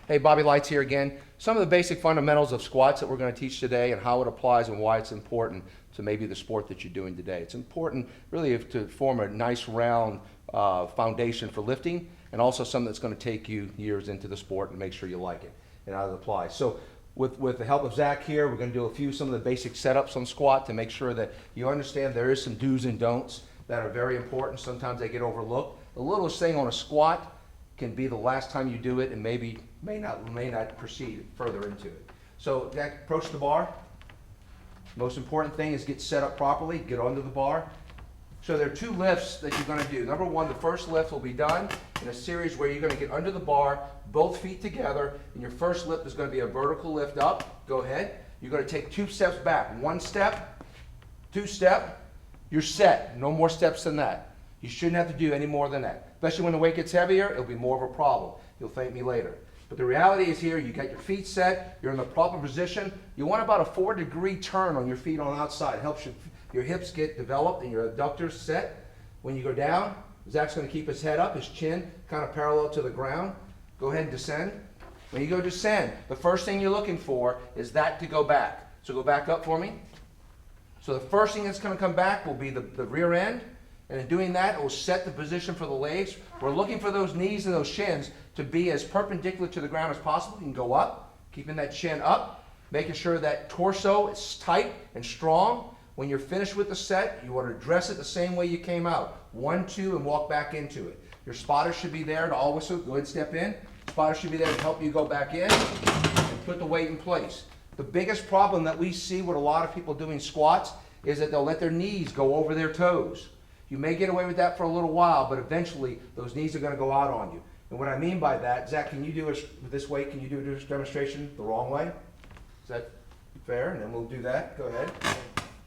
Hey, Bobby Leitz here again. Some of the basic fundamentals of squats that we're going to teach today and how it applies and why it's important to maybe the sport that you're doing today. It's important really to form a nice round foundation for lifting, and also something that's going to take you years into the sport and make sure you like it and how it applies. So with the help of Zach here, we're going to do some of the basic setups on squat to make sure that you understand there is some do's and don'ts that are very important. Sometimes they get overlooked. The littlest thing on a squat can be the last time you do it and may not proceed further into it. So Zach, approach the bar. Most important thing is get set up properly, get onto the bar. So there are two lifts that you're going to do. Number one, the first lift will be done in a series where you're going to get under the bar, both feet together, and your first lift is going to be a vertical lift up. Go ahead. You're going to take 2 steps back. 1 step, 2 step, you're set. No more steps than that. You shouldn't have to do any more than that. Especially when the weight gets heavier, it'll be more of a problem. You'll thank me later. But the reality is here, you got your feet set, you're in the proper position. You want about a 4-degree turn on your feet on the outside. It helps your hips get developed and your adductors set. When you go down, Zach's going to keep his head up, his chin kind of parallel to the ground. Go ahead and descend. When you go descend, the first thing you're looking for is that to go back. So go back up for me. So the first thing that's going to come back will be the rear end. And in doing that, it will set the position for the legs. We're looking for those knees and those shins to be as perpendicular to the ground as possible. You can go up, keeping that chin up, making sure that torso is tight and strong. When you're finished with the set, you want to dress it the same way you came out. 1, 2, and walk back into it. Your spotter should be there to always, go ahead and step in. Spotter should be there to help you go back in and put the weight in place. The biggest problem that we see with a lot of people doing squats is that they'll let their knees go over their toes. You may get away with that for a little while, but eventually those knees are going to go out on you. And what I mean by that, Zach, can you do with this weight, can you do this demonstration the wrong way? Is that fair? And then we'll do that. Go ahead.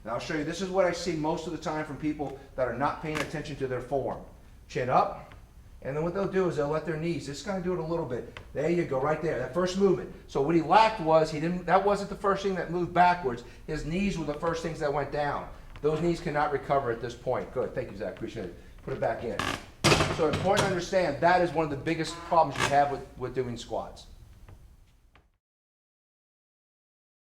Now I'll show you, this is what I see most of the time from people that are not paying attention to their form. Chin up, and then what they'll do is they'll let their knees, just kind of do it a little bit. There you go, right there, that first movement. So what he lacked was, that wasn't the first thing that moved backwards. His knees were the first things that went down. Those knees cannot recover at this point. Good, thank you, Zach, appreciate it. Put it back in. So important to understand, that is one of the biggest problems you have with doing squats.